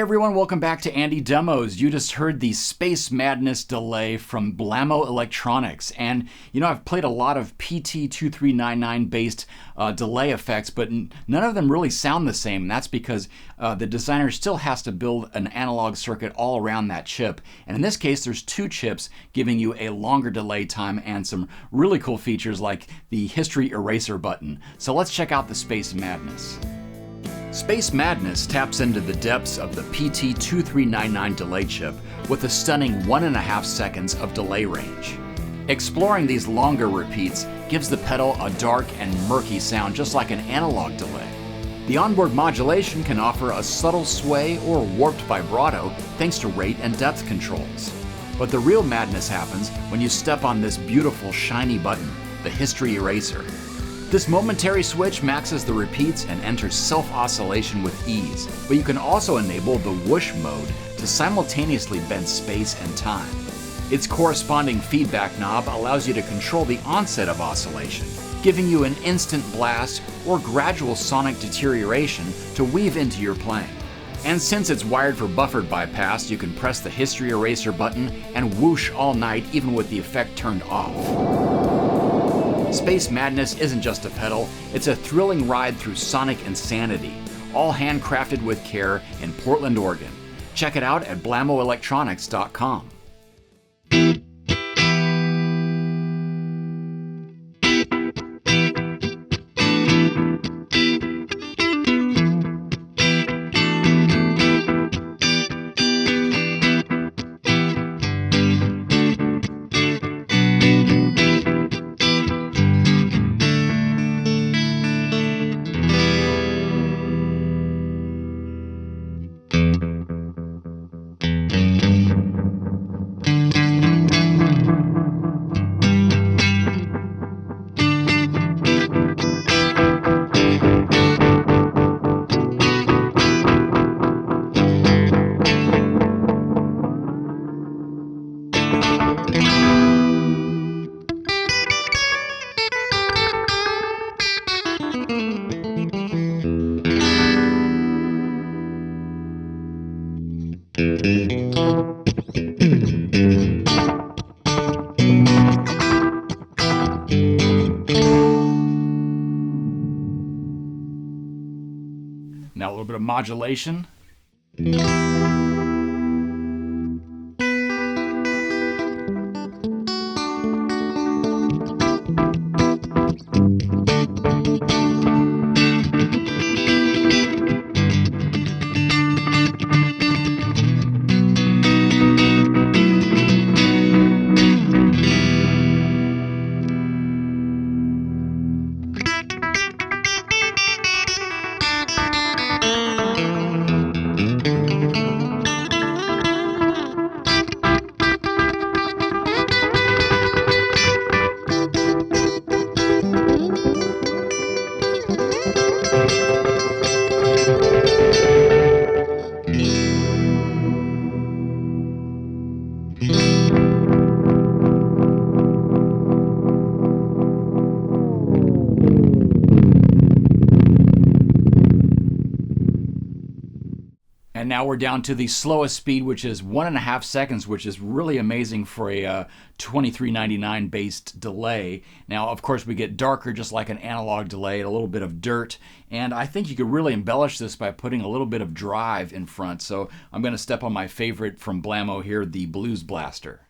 everyone, welcome back to AndyDemos. You just heard the Space Madness delay from Blammo Electronics. And you know, I've played a lot of PT2399 based delay effects, but none of them really sound the same. And that's because the designer still has to build an analog circuit all around that chip. And in this case, there's two chips giving you a longer delay time and some really cool features like the history eraser button. So let's check out the Space Madness. Space Madness taps into the depths of the PT2399 delay chip with a stunning 1.5 seconds of delay range. Exploring these longer repeats gives the pedal a dark and murky sound just like an analog delay. The onboard modulation can offer a subtle sway or warped vibrato thanks to rate and depth controls. But the real madness happens when you step on this beautiful shiny button, the history eraser. This momentary switch maxes the repeats and enters self-oscillation with ease, but you can also enable the whoosh mode to simultaneously bend space and time. Its corresponding feedback knob allows you to control the onset of oscillation, giving you an instant blast or gradual sonic deterioration to weave into your playing. And since it's wired for buffered bypass, you can press the history eraser button and whoosh all night even with the effect turned off. Space Madness isn't just a pedal, it's a thrilling ride through sonic insanity, all handcrafted with care in Portland, Oregon. Check it out at blammoelectronics.com. Now a little bit of modulation. And now we're down to the slowest speed, which is 1.5 seconds, which is really amazing for a 2399 based delay. Now, of course, we get darker just like an analog delay, a little bit of dirt. And I think you could really embellish this by putting a little bit of drive in front. So I'm going to step on my favorite from Blammo here, the Blues Blaster.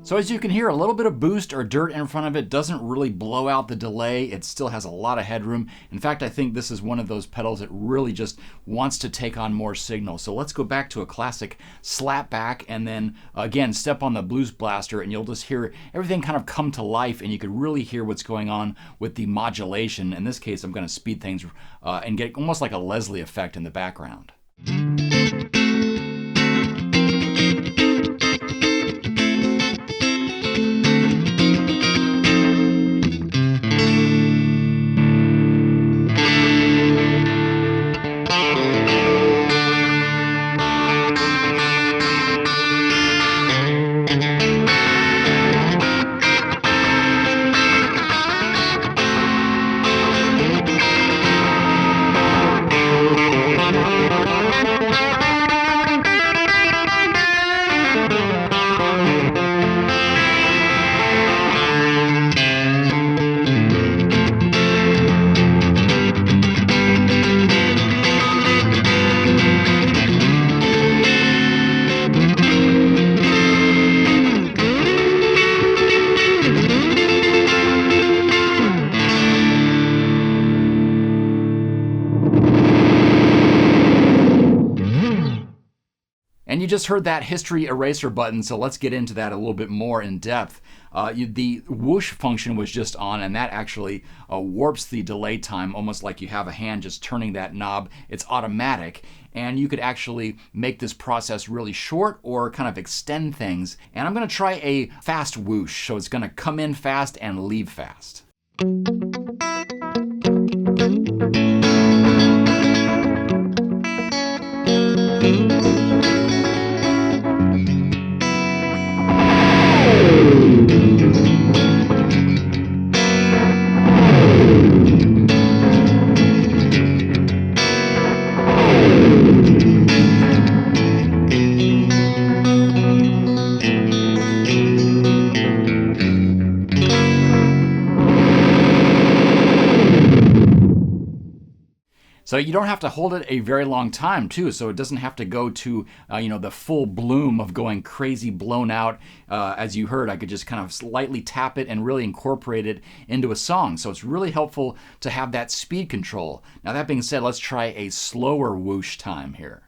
So as you can hear, a little bit of boost or dirt in front of it doesn't really blow out the delay. It still has a lot of headroom. In fact, I think this is one of those pedals that really just wants to take on more signal. So let's go back to a classic slap back and then again step on the Blues Blaster, and you'll just hear everything kind of come to life, and you can really hear what's going on with the modulation. In this case, I'm going to speed things and get almost like a Leslie effect in the background. And you just heard that history eraser button, so let's get into that a little bit more in depth. The whoosh function was just on, and that actually warps the delay time, almost like you have a hand just turning that knob. It's automatic, and you could actually make this process really short or kind of extend things. And I'm going to try a fast whoosh, so it's going to come in fast and leave fast. So you don't have to hold it a very long time too, so it doesn't have to go to the full bloom of going crazy blown out. As you heard, I could just kind of slightly tap it and really incorporate it into a song. So it's really helpful to have that speed control. Now that being said, let's try a slower whoosh time here.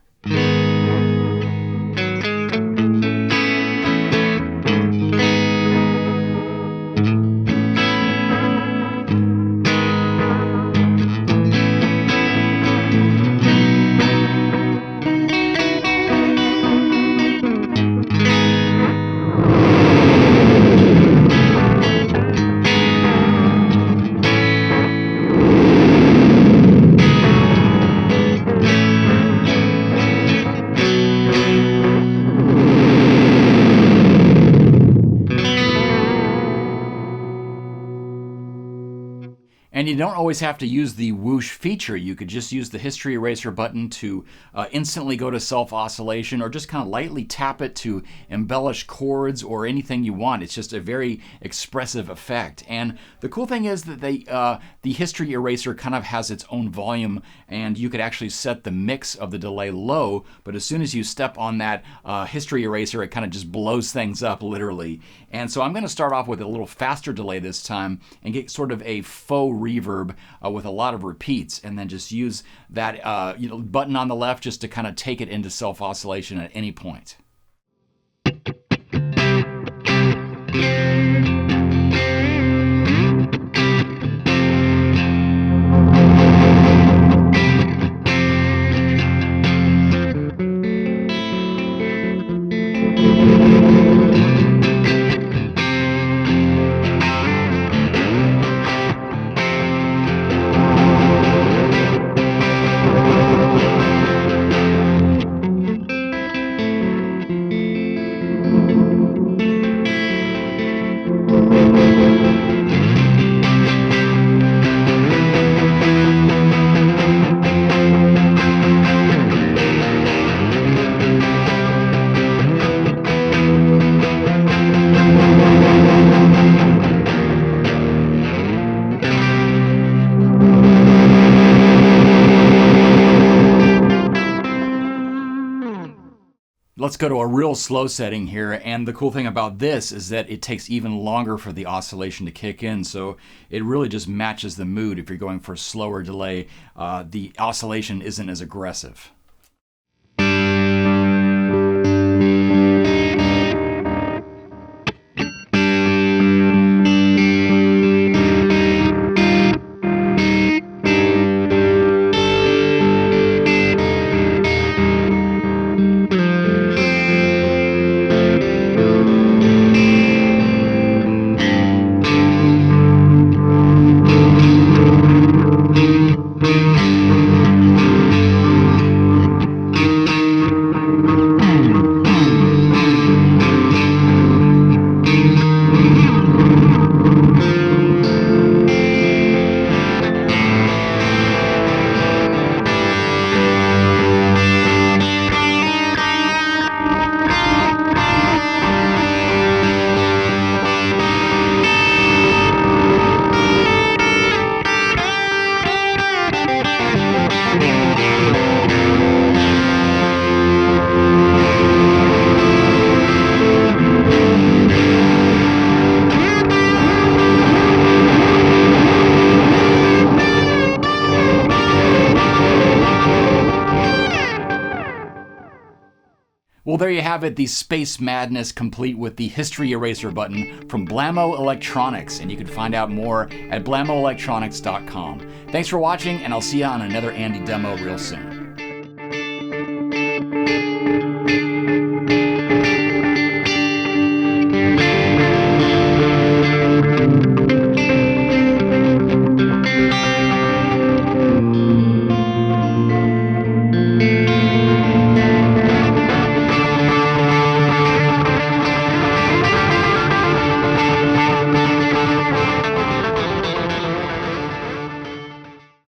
And you don't always have to use the whoosh feature. You could just use the history eraser button to instantly go to self-oscillation, or just kind of lightly tap it to embellish chords or anything you want. It's just a very expressive effect. And the cool thing is that the history eraser kind of has its own volume, and you could actually set the mix of the delay low, but as soon as you step on that history eraser, it kind of just blows things up, literally. And so I'm going to start off with a little faster delay this time and get sort of a faux reverb with a lot of repeats, and then just use that button on the left just to kind of take it into self-oscillation at any point. let's go to a real slow setting here. And the cool thing about this is that it takes even longer for the oscillation to kick in. So it really just matches the mood. If you're going for a slower delay, the oscillation isn't as aggressive. Well, there you have it, the Space Madness complete with the History Eraser button from Blammo Electronics, and you can find out more at blammoelectronics.com. Thanks for watching, and I'll see you on another Andy demo real soon.